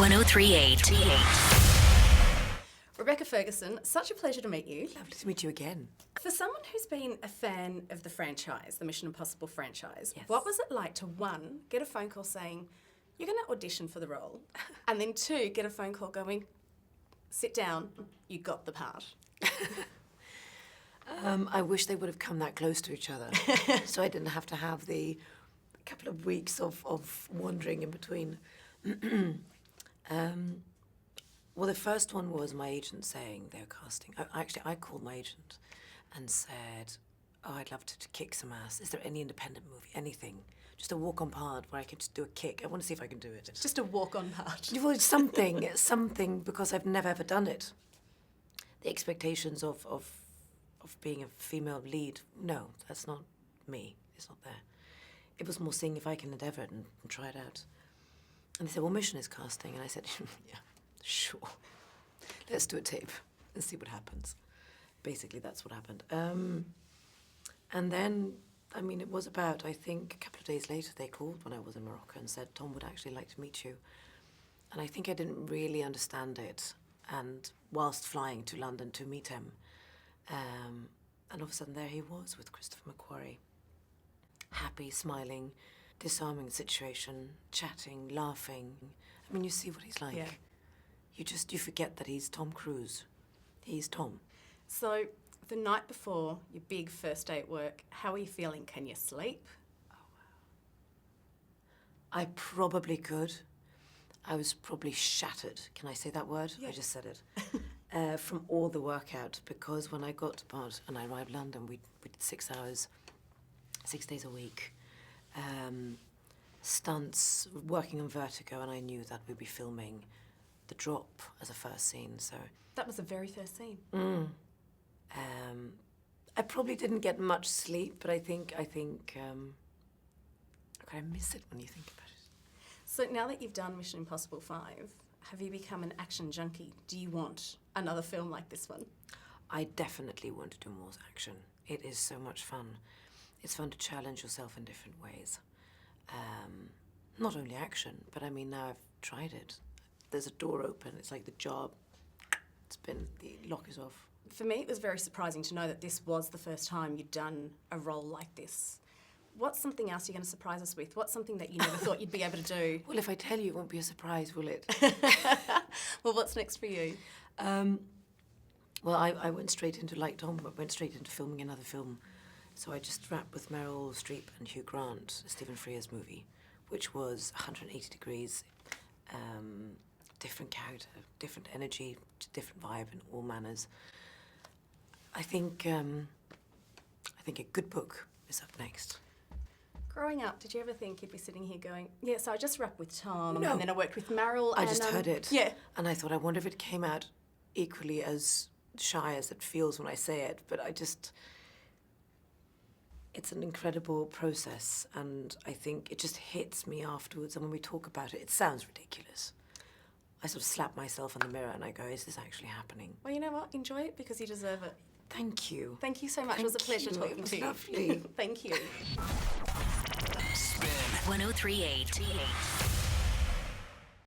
1038. Rebecca Ferguson, such a pleasure to meet you. Lovely to meet you again. For someone who's been a fan of the franchise, the Mission Impossible franchise, Yes. what was it like to, one, get a phone call saying, you're going to audition for the role, and then two, get a phone call going, sit down, you got the part? I wish they would have come that close to each other, so I didn't have to have the couple of weeks of wandering in between. Well, the first one was my agent saying they were casting. I called my agent and said, oh, I'd love to kick some ass. Is there any independent movie, anything? Just a walk-on part where I could just do a kick. I want to see if I can do it. Just a walk-on part. Well, it's something, because I've never ever done it. The expectations of being a female lead, no, that's not me. It's not there. It was more seeing if I can endeavour it and try it out. And they said, well, Mission is casting. And I said, yeah, sure. Let's do a tape and see what happens. Basically, that's what happened. And then, I mean, it was about, I think, a couple of days later, they called when I was in Morocco and said, Tom would actually like to meet you. And I think I didn't really understand it. And whilst flying to London to meet him, and all of a sudden there he was with Christopher McQuarrie. Happy, smiling, disarming the situation, chatting, laughing. I mean, you see what he's like. Yeah. You forget that he's Tom Cruise. He's Tom. So, the night before your big first day at work, how are you feeling? Can you sleep? I probably could. I was probably shattered. Can I say that word? Yeah. I just said it. From all the workout, because when I got to Bath and I arrived in London, we did 6 hours, 6 days a week. Stunts, working on vertigo, and I knew that we'd be filming the drop as a first scene, so... That was the very first scene. I probably didn't get much sleep, but I think, I miss it when you think about it. So now that you've done Mission Impossible 5, have you become an action junkie? Do you want another film like this one? I definitely want to do more action. It is so much fun. It's fun to challenge yourself in different ways. Not only action, but I mean, now I've tried it. There's a door open, it's like the job. The lock is off. For me, it was very surprising to know that this was the first time you'd done a role like this. What's something else you're going to surprise us with? What's something that you never thought you'd be able to do? Well, if I tell you, it won't be a surprise, will it? Well, what's next for you? Well, I went straight into, like Tom, I went straight into filming another film. So I just wrapped with Meryl Streep and Hugh Grant, Stephen Frears movie, which was 180 degrees, different character, different energy, different vibe in all manners. I think a good book is up next. Growing up, did you ever think you'd be sitting here going, yeah, so I just rapped with Tom, No. and then I worked with Meryl, I just heard it. Yeah. And I thought, I wonder if it came out equally as shy as it feels when I say it, but it's an incredible process, and I think it just hits me afterwards, and when we talk about it, it sounds ridiculous. I sort of slap myself in the mirror and I go, is this actually happening? Well, you know what? Enjoy it because you deserve it. Thank you. Thank you so much. It was a pleasure talking to you. Lovely. Thank you. Spin 1038.